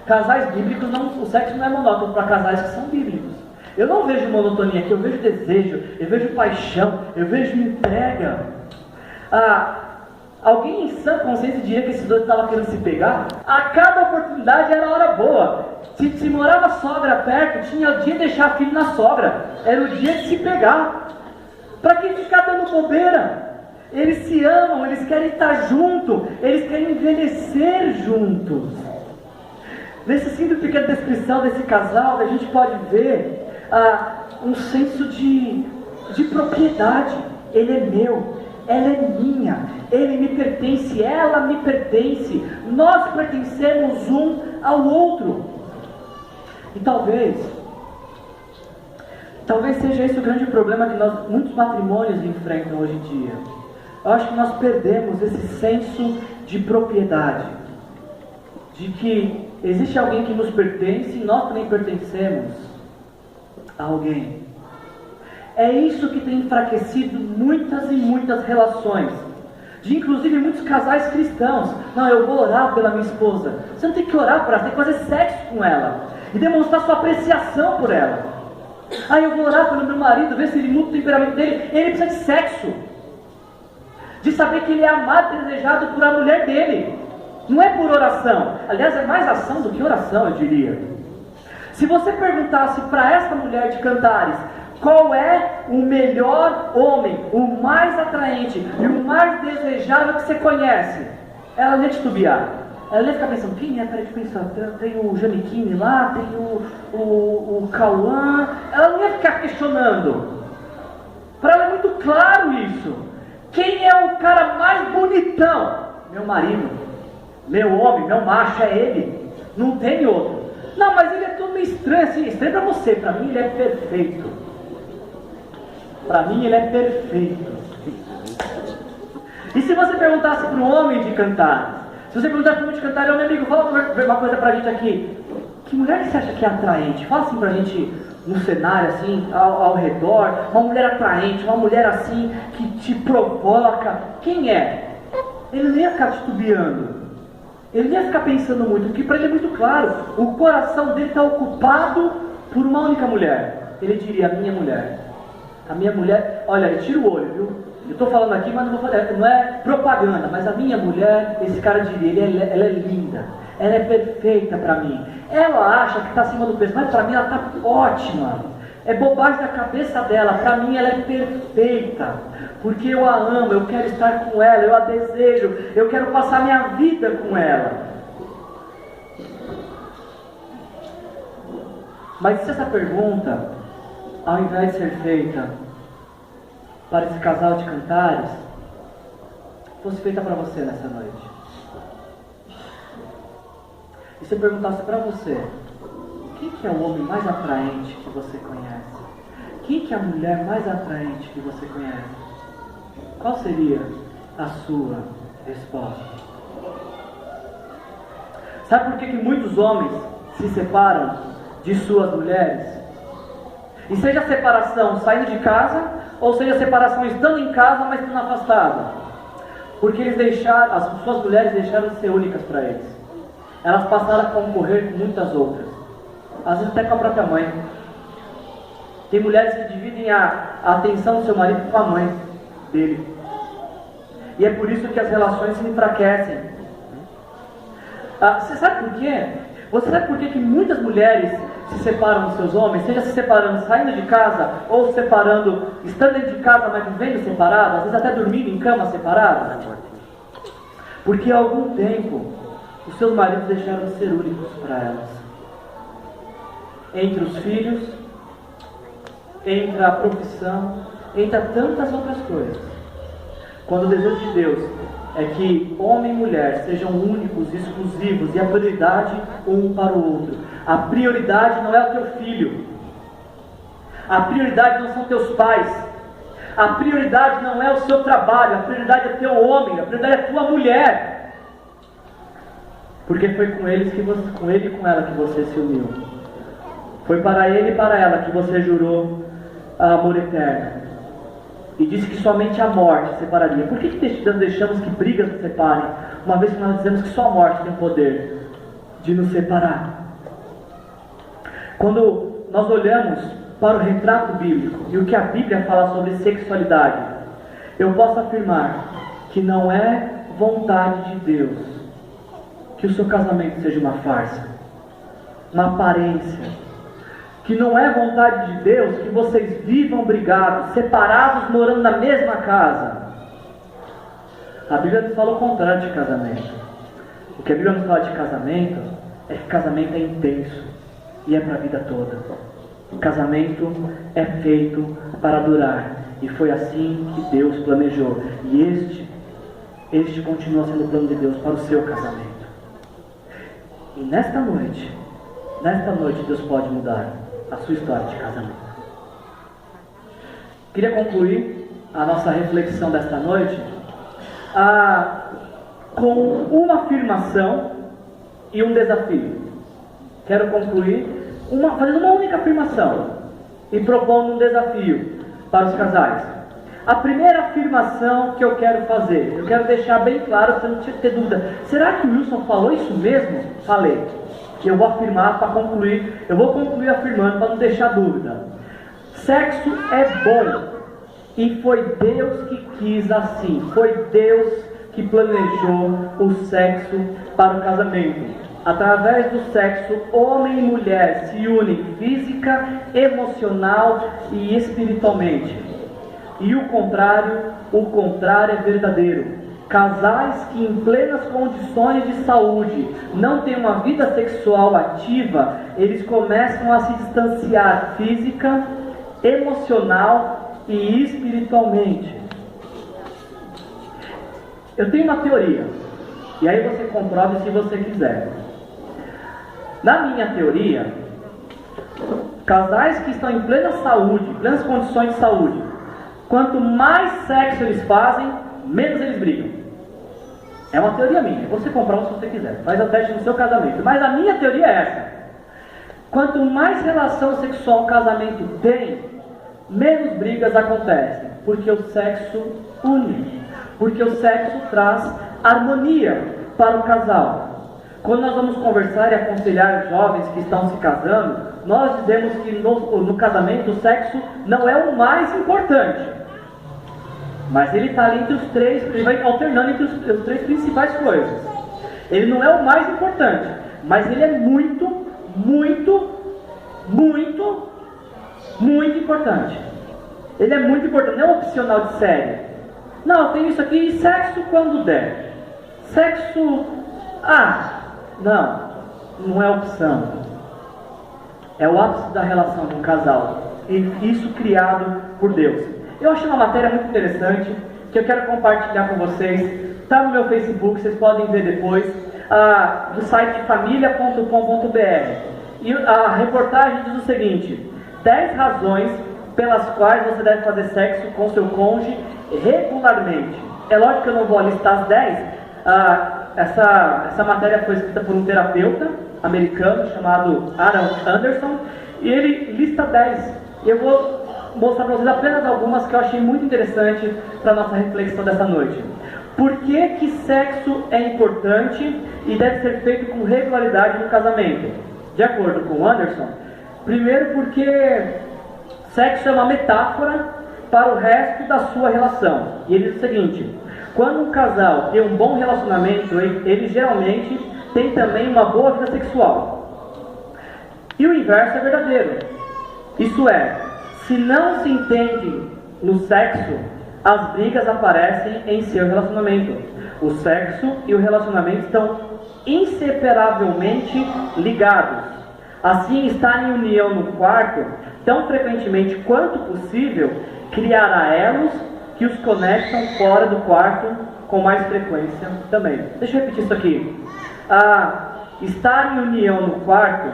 Casais bíblicos, o sexo não é monótono para casais que são bíblicos. Eu não vejo monotonia aqui, eu vejo desejo, eu vejo paixão, eu vejo entrega. Alguém em sã consciência diria que esses dois estavam querendo se pegar? A cada oportunidade era hora boa. Se morava sogra perto, tinha o dia de deixar filho na sogra. Era o dia de se pegar. Para que ficar dando bobeira? Eles se amam, eles querem estar juntos, eles querem envelhecer juntos. Nesse simples pequena descrição desse casal, a gente pode ver um senso de propriedade. Ele é meu, ela é minha, ele me pertence, ela me pertence, nós pertencemos um ao outro. E talvez seja esse o grande problema que muitos matrimônios enfrentam hoje em dia. Eu acho que nós perdemos esse senso de propriedade, de que existe alguém que nos pertence e nós também pertencemos a alguém. É isso que tem enfraquecido muitas e muitas relações, de inclusive muitos casais cristãos. Não, eu vou orar pela minha esposa. Você não tem que orar por ela, você tem que fazer sexo com ela e demonstrar sua apreciação por ela. Eu vou orar pelo meu marido, ver se ele muda o temperamento dele. Ele precisa de sexo, de saber que ele é amado e desejado por a mulher dele. Não é por oração. Aliás, é mais ação do que oração, eu diria. Se você perguntasse para esta mulher de Cantares, qual é o melhor homem, o mais atraente e o mais desejável que você conhece, ela não ia titubear. Ela ia ficar pensando, quem é? Peraí, deixa eu pensar. Tem o Janiquine lá, tem o Cauã. Ela não ia ficar questionando. Para ela é muito claro isso. Quem é o cara mais bonitão? Meu marido, meu homem, meu macho, é ele. Não tem outro. Não, mas ele é todo meio estranho assim. Estranho para você, para mim ele é perfeito. Para mim ele é perfeito. E se você perguntasse para um homem de Cantares, se você perguntasse para um homem de Cantares, meu amigo, fala uma coisa para a gente aqui. Que mulher que você acha que é atraente? Fala assim para a gente no cenário, assim, ao redor. Uma mulher atraente, uma mulher assim, que te provoca. Quem é? Ele não ia ficar titubeando. Ele não ia ficar pensando muito, porque para ele é muito claro. O coração dele está ocupado por uma única mulher. Ele diria, a minha mulher. A minha mulher, olha, tira o olho, viu? Eu estou falando aqui, mas não é propaganda, mas a minha mulher, esse cara diria, ela é linda, ela é perfeita para mim. Ela acha que está acima do peso, mas para mim ela está ótima. É bobagem da cabeça dela, para mim ela é perfeita, porque eu a amo, eu quero estar com ela, eu a desejo, eu quero passar minha vida com ela. Mas se essa pergunta, ao invés de ser feita para esse casal de Cantares, fosse feita para você nessa noite, e se eu perguntasse para você, quem que é o homem mais atraente que você conhece? Quem que é a mulher mais atraente que você conhece? Qual seria a sua resposta? Sabe por que muitos homens se separam de suas mulheres? E seja a separação saindo de casa, ou seja a separação estando em casa, mas estando afastada. Porque eles deixaram, as suas mulheres deixaram de ser únicas para eles. Elas passaram a concorrer com muitas outras. Às vezes até com a própria mãe. Tem mulheres que dividem a atenção do seu marido com a mãe dele. E é por isso que as relações se enfraquecem. Você sabe por quê? Você sabe por que muitas mulheres se separam dos seus homens, seja se separando saindo de casa, ou se separando estando dentro de casa, mas vivendo separadas, às vezes até dormindo em cama separadas? Porque há algum tempo os seus maridos deixaram de ser únicos para elas. Entre os filhos, entre a profissão, entre tantas outras coisas. Quando o desejo de Deus é que homem e mulher sejam únicos, exclusivos, e a prioridade um para o outro. A prioridade não é o teu filho. A prioridade não são teus pais. A prioridade não é o seu trabalho. A prioridade é teu homem. A prioridade é tua mulher. Porque foi com ele e com ela que você se uniu. Foi para ele e para ela que você jurou amor eterno. E disse que somente a morte separaria. Por que deixamos que brigas nos separem, uma vez que nós dizemos que só a morte tem o poder de nos separar? Quando nós olhamos para o retrato bíblico e o que a Bíblia fala sobre sexualidade, eu posso afirmar que não é vontade de Deus que o seu casamento seja uma farsa, uma aparência. Que não é vontade de Deus que vocês vivam brigados, separados, morando na mesma casa. A Bíblia nos fala o contrário de casamento. O que a Bíblia nos fala de casamento é que casamento é intenso e é para a vida toda. O casamento é feito para durar, e foi assim que Deus planejou. E este continua sendo o plano de Deus para o seu casamento. E nesta noite Deus pode mudar a sua história de casamento. Queria concluir a nossa reflexão desta noite com uma afirmação e um desafio. Quero concluir fazendo uma única afirmação e propondo um desafio para os casais. A primeira afirmação que eu quero fazer, eu quero deixar bem claro para não ter dúvida. Será que o Wilson falou isso mesmo? Falei. Que eu vou afirmar para concluir. Eu vou concluir afirmando para não deixar dúvida. Sexo é bom. E foi Deus que quis assim. Foi Deus que planejou o sexo para o casamento. Através do sexo, homem e mulher se unem física, emocional e espiritualmente. E o contrário é verdadeiro. Casais que em plenas condições de saúde não têm uma vida sexual ativa, eles começam a se distanciar física, emocional e espiritualmente. Eu tenho uma teoria, e aí você comprove se você quiser. Na minha teoria, casais que estão em plena saúde, plenas condições de saúde, quanto mais sexo eles fazem, menos eles brigam. É uma teoria minha, você comprova se você quiser, faz o teste no seu casamento. Mas a minha teoria é essa: quanto mais relação sexual o casamento tem, menos brigas acontecem, porque o sexo une, porque o sexo traz harmonia para o casal. Quando nós vamos conversar e aconselhar jovens que estão se casando, nós dizemos que no casamento o sexo não é o mais importante, mas ele está ali entre os três, ele vai alternando entre os três principais coisas. Ele não é o mais importante, mas ele é muito, muito, muito, muito importante. Ele é muito importante, não é um opcional de série. Não, eu tenho isso aqui e sexo quando der. Sexo, não é opção. É o ápice da relação de um casal. E isso criado por Deus. Eu achei uma matéria muito interessante que eu quero compartilhar com vocês. Está no meu Facebook, vocês podem ver depois, do site família.com.br. E a reportagem diz o seguinte: 10 razões pelas quais você deve fazer sexo com seu cônjuge regularmente. É lógico que eu não vou listar as 10. Essa matéria foi escrita por um terapeuta americano chamado Aaron Anderson, e ele lista 10. E eu vou mostrar para vocês apenas algumas que eu achei muito interessante para a nossa reflexão dessa noite. Por que sexo é importante e deve ser feito com regularidade no casamento? De acordo com Anderson, primeiro porque sexo é uma metáfora para o resto da sua relação. E ele diz o seguinte: quando um casal tem um bom relacionamento, ele geralmente tem também uma boa vida sexual. E o inverso é verdadeiro. Isso é, se não se entende no sexo, as brigas aparecem em seu relacionamento. O sexo e o relacionamento estão inseparavelmente ligados. Assim, estar em união no quarto, tão frequentemente quanto possível, criará elos que os conectam fora do quarto com mais frequência também. Deixa eu repetir isso aqui. Estar em união no quarto,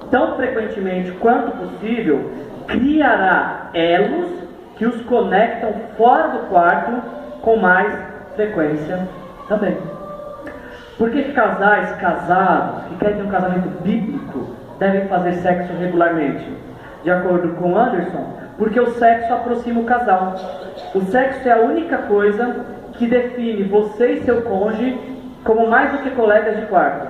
tão frequentemente quanto possível, criará elos que os conectam fora do quarto com mais frequência também. Por que casais casados, que querem ter um casamento bíblico, devem fazer sexo regularmente? De acordo com Anderson, porque o sexo aproxima o casal. O sexo é a única coisa que define você e seu cônjuge como mais do que colegas de quarto.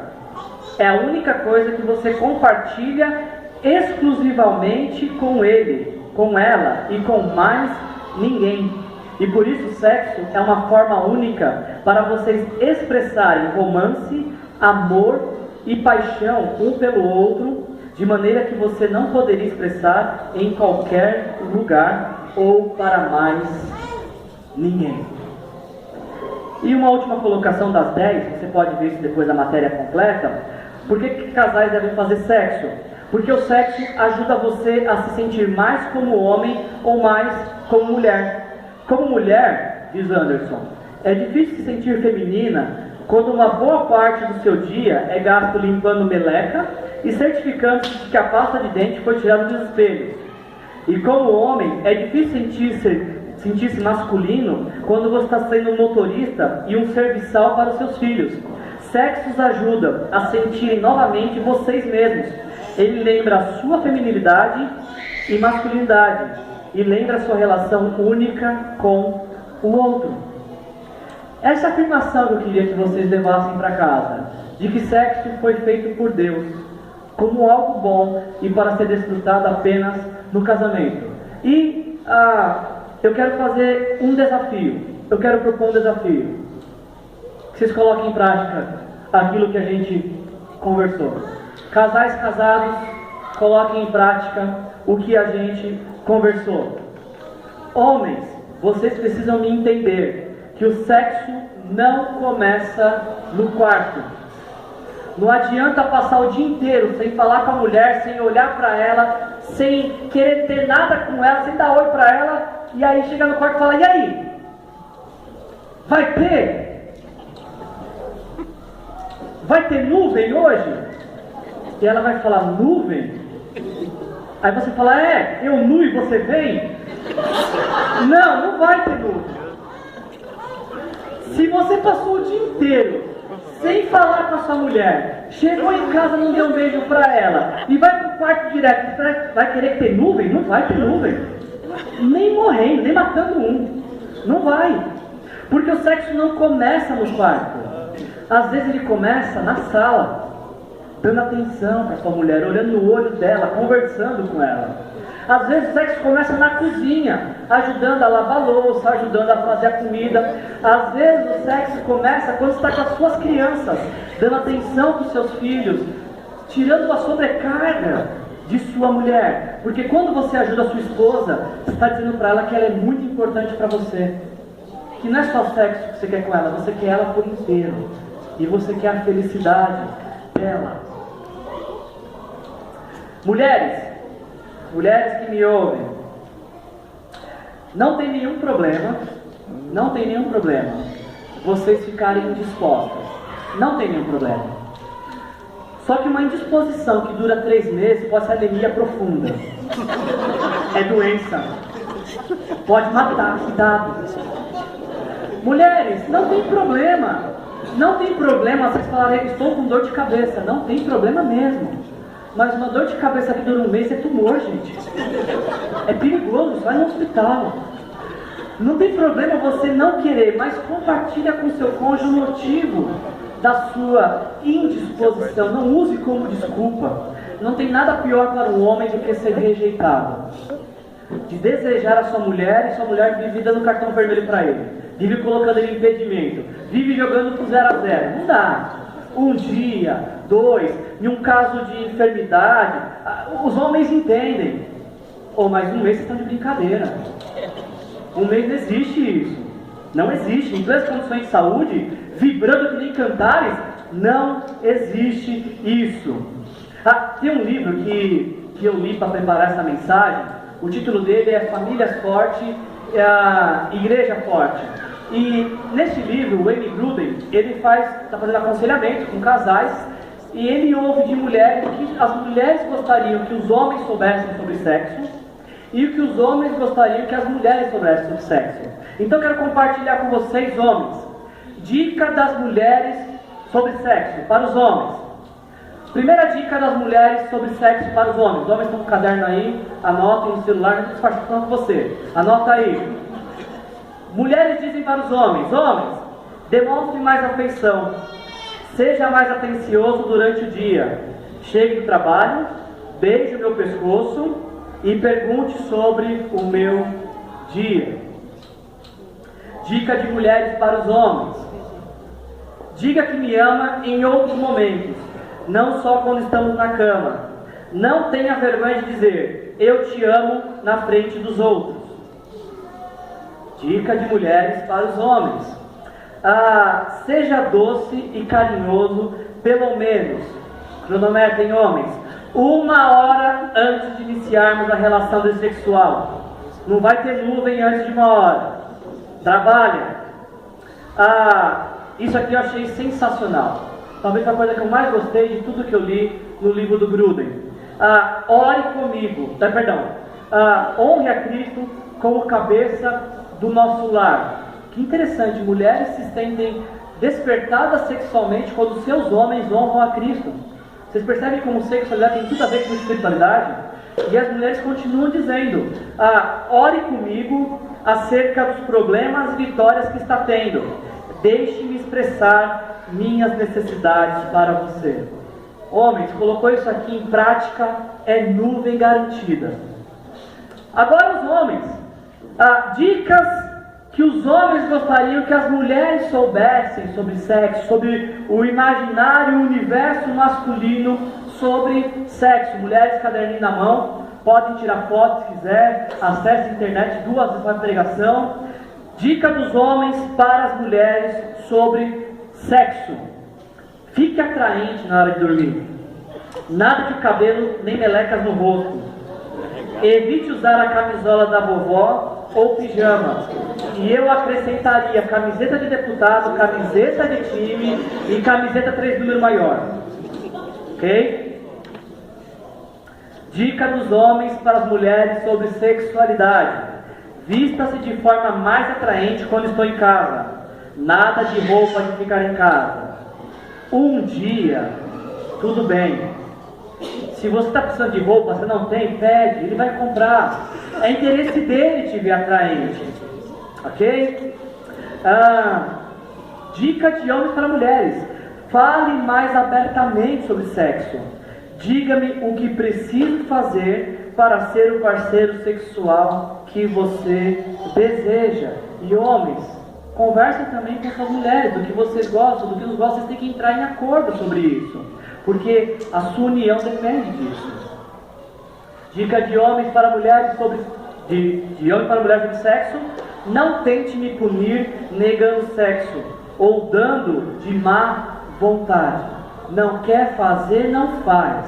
É a única coisa que você compartilha exclusivamente com ele, com ela e com mais ninguém. E por isso o sexo é uma forma única para vocês expressarem romance, amor e paixão um pelo outro, de maneira que você não poderia expressar em qualquer lugar ou para mais ninguém. E uma última colocação das 10, você pode ver isso depois da matéria completa. Por que casais devem fazer sexo? Porque o sexo ajuda você a se sentir mais como homem ou mais como mulher. Como mulher, diz Anderson, é difícil se sentir feminina quando uma boa parte do seu dia é gasto limpando meleca e certificando-se de que a pasta de dente foi tirada dos espelhos. E como homem, é difícil sentir-se masculino quando você está sendo um motorista e um serviçal para os seus filhos. Sexo os ajuda a sentirem novamente vocês mesmos. Ele lembra a sua feminilidade e masculinidade, e lembra a sua relação única com o outro. Essa afirmação que eu queria que vocês levassem para casa, de que sexo foi feito por Deus como algo bom e para ser desfrutado apenas no casamento. E eu quero fazer um desafio. Eu quero propor um desafio. vocês coloquem em prática aquilo que a gente conversou. Casais casados, coloquem em prática o que a gente conversou. Homens, vocês precisam me entender que o sexo não começa no quarto. Não adianta passar o dia inteiro sem falar com a mulher, sem olhar para ela, sem querer ter nada com ela, sem dar oi para ela, e aí chega no quarto e fala: e aí? Vai ter? Vai ter nuvem hoje? E ela vai falar: nuvem? Aí você fala: eu nu e você vem? Não vai ter nuvem. Se você passou o dia inteiro sem falar com a sua mulher, chegou em casa, não deu um beijo pra ela e vai pro quarto direto, vai querer ter nuvem? Não vai ter nuvem. Nem morrendo, nem matando um. Não vai. Porque o sexo não começa no quarto. Às vezes ele começa na sala, dando atenção para sua mulher, olhando no olho dela, conversando com ela. Às vezes o sexo começa na cozinha, ajudando a lavar a louça, ajudando a fazer a comida. Às vezes o sexo começa quando você está com as suas crianças, dando atenção para os seus filhos, tirando a sobrecarga de sua mulher. Porque quando você ajuda a sua esposa, você está dizendo para ela que ela é muito importante para você. Que não é só sexo que você quer com ela, você quer ela por inteiro. E você quer a felicidade dela. Mulheres que me ouvem, não tem nenhum problema vocês ficarem indispostas. Não tem nenhum problema. Só que uma indisposição que dura 3 meses pode ser anemia profunda. É doença. Pode matar, cuidado. Mulheres, não tem problema. Não tem problema vocês falarem: estou com dor de cabeça. Não tem problema mesmo. Mas uma dor de cabeça que dura 1 mês é tumor, gente. É perigoso, vai no hospital. Não tem problema você não querer, mas compartilha com seu cônjuge o motivo da sua indisposição. Não use como desculpa. Não tem nada pior para um homem do que ser rejeitado. De desejar a sua mulher e sua mulher vive dando cartão vermelho para ele. Vive colocando ele em impedimento. Vive jogando pro 0 a 0. Não dá. 1 dia, 2, em um caso de enfermidade, os homens entendem. Mas 1 mês vocês estão de brincadeira. 1 mês não existe isso. Não existe. Em plenas condições de saúde, vibrando que nem cantares, não existe isso. Tem um livro que eu li para preparar essa mensagem. O título dele é Famílias Fortes, Igreja Forte. E neste livro, o Wayne Gruden, ele está fazendo aconselhamento com casais, e ele ouve de mulheres que as mulheres gostariam que os homens soubessem sobre sexo, e o que os homens gostariam que as mulheres soubessem sobre sexo. Então eu quero compartilhar com vocês, homens, dica das mulheres sobre sexo para os homens. Primeira dica das mulheres sobre sexo para os homens. Os homens estão com o caderno aí, anotem no celular, não estou falando com você. Anota aí. Mulheres dizem para os homens: homens, demonstre mais afeição, seja mais atencioso durante o dia. Chegue do trabalho, beije o meu pescoço e pergunte sobre o meu dia. Dica de mulheres para os homens: diga que me ama em outros momentos, não só quando estamos na cama. Não tenha vergonha de dizer: eu te amo na frente dos outros. Dica de mulheres para os homens: seja doce e carinhoso, pelo menos, cronometrem homens, 1 hora antes de iniciarmos a relação sexual. Não vai ter nuvem antes de 1 hora. Trabalha. Isso aqui eu achei sensacional. Talvez a coisa que eu mais gostei de tudo que eu li no livro do Gruden. Ore comigo. Honre a Cristo como cabeça do nosso lar. Que interessante, mulheres se sentem despertadas sexualmente quando seus homens honram a Cristo. Vocês percebem como sexualidade tem tudo a ver com espiritualidade? E as mulheres continuam dizendo: ore comigo acerca dos problemas e vitórias que está tendo. Deixe-me expressar minhas necessidades para você. Homens, colocou isso aqui em prática, é nuvem garantida. Agora os homens, dicas que os homens gostariam que as mulheres soubessem sobre sexo, sobre o imaginário, o universo masculino sobre sexo. Mulheres, caderninho na mão, podem tirar fotos se quiser, acesse a internet 2 vezes a pregação. Dica dos homens para as mulheres sobre sexo. Fique atraente na hora de dormir. Nada de cabelo nem melecas no rosto. Evite usar a camisola da vovó ou pijama. E eu acrescentaria camiseta de deputado, camiseta de time e camiseta 3 número maior. Ok? Dica dos homens para as mulheres sobre sexualidade. Vista-se de forma mais atraente quando estou em casa. Nada de roupa de ficar em casa. Um dia, tudo bem. Se você está precisando de roupa, você não tem, pede, ele vai comprar. É interesse dele te ver atraente. Ok? Dica de homens para mulheres. Fale mais abertamente sobre sexo. Diga-me o que preciso fazer para ser o parceiro sexual que você deseja. E homens, conversem também com suas mulheres, do que vocês gostam, do que não gostam, vocês têm que entrar em acordo sobre isso, porque a sua união depende disso. Dica de homens para mulheres sobre de homens para mulheres sobre sexo: não tente me punir negando sexo ou dando de má vontade. Não quer fazer, não faz.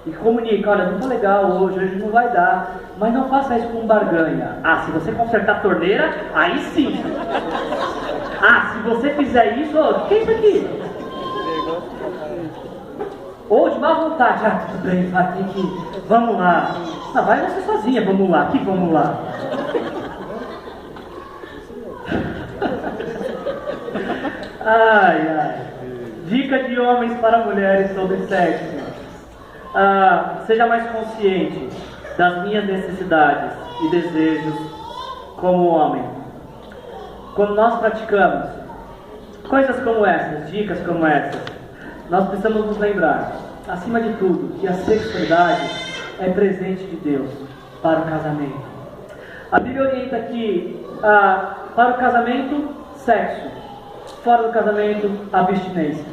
E comunica: olha, não tá legal hoje não vai dar. Mas não faça isso com barganha. Se você consertar a torneira, aí sim. Se você fizer isso, o que é isso aqui? Ou de má vontade: tudo bem, vai, tem que... Vamos lá. Vai você sozinha, vamos lá, que vamos lá. Dica de homens para mulheres sobre sexo. Seja mais consciente das minhas necessidades e desejos como homem. Quando nós praticamos coisas como essas, dicas como essas, nós precisamos nos lembrar, acima de tudo, que a sexualidade é presente de Deus para o casamento. A Bíblia orienta que para o casamento, sexo. Fora do casamento, abstinência.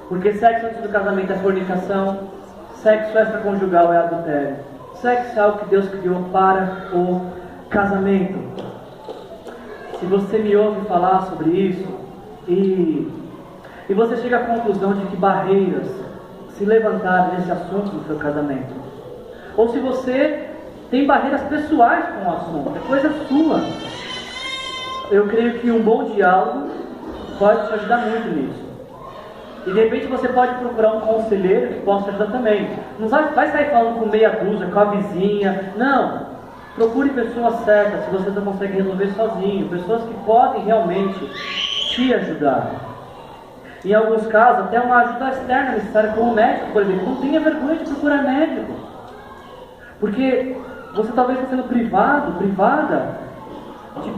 Porque sexo antes do casamento é fornicação, sexo extraconjugal é adultério. Sexo é algo que Deus criou para o casamento. Se você me ouve falar sobre isso e você chega à conclusão de que barreiras se levantaram nesse assunto do seu casamento, ou se você tem barreiras pessoais com o assunto, é coisa sua, eu creio que um bom diálogo pode te ajudar muito nisso. E de repente você pode procurar um conselheiro que possa te ajudar também. Não vai sair falando com meia dúzia, com a vizinha. Não. Procure pessoas certas se você não consegue resolver sozinho. Pessoas que podem realmente te ajudar. Em alguns casos, até uma ajuda externa necessária, como médico, por exemplo. Não tenha vergonha de procurar médico. Porque você talvez está sendo privada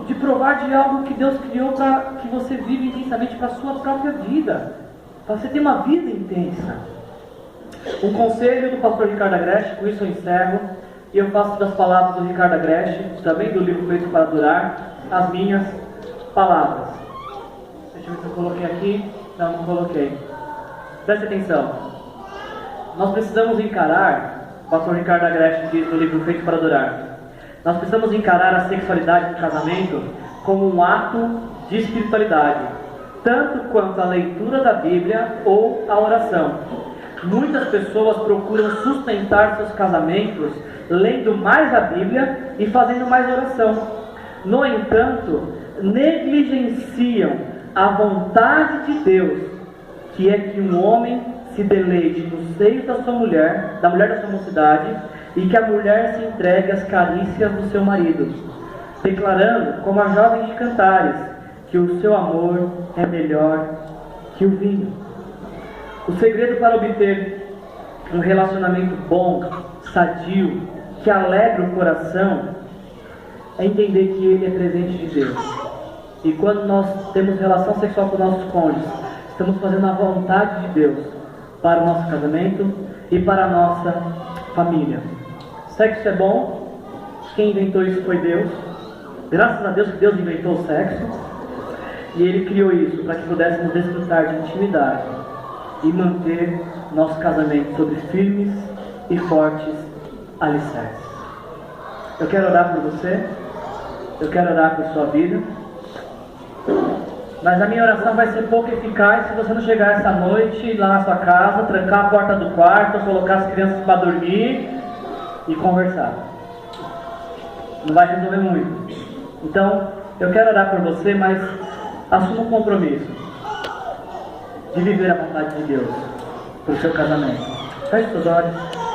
de provar de algo que Deus criou para que você viva intensamente para a sua própria vida. Para você ter uma vida intensa. Um conselho do pastor Ricardo Agreste, com isso eu encerro, e eu faço das palavras do Ricardo Agreste, também do livro Feito para Durar, as minhas palavras. Deixa eu ver se eu coloquei aqui. Não coloquei. Preste atenção. Nós precisamos encarar, o pastor Ricardo Agreste diz no livro Feito para Durar, nós precisamos encarar a sexualidade do casamento como um ato de espiritualidade, tanto quanto a leitura da Bíblia ou a oração. Muitas pessoas procuram sustentar seus casamentos lendo mais a Bíblia e fazendo mais oração. No entanto, negligenciam a vontade de Deus, que é que um homem se deleite nos seios da sua mulher, da mulher da sua mocidade, e que a mulher se entregue às carícias do seu marido, declarando, como a jovem de Cantares, que o seu amor é melhor que o vinho. O segredo para obter um relacionamento bom, sadio, que alegra o coração, é entender que ele é presente de Deus. E quando nós temos relação sexual com nossos cônjuges, estamos fazendo a vontade de Deus para o nosso casamento e para a nossa família. Sexo é bom, quem inventou isso foi Deus. Graças a Deus que Deus inventou o sexo e Ele criou isso para que pudéssemos desfrutar de intimidade e manter nosso casamento sobre firmes e fortes alicerces. Eu quero orar por você, eu quero orar por sua vida, mas a minha oração vai ser pouco eficaz se você não chegar essa noite lá na sua casa, trancar a porta do quarto, colocar as crianças para dormir e conversar. Não vai resolver muito. Então, eu quero orar por você, mas assuma um compromisso de viver a vontade de Deus para o seu casamento. Feche seus olhos.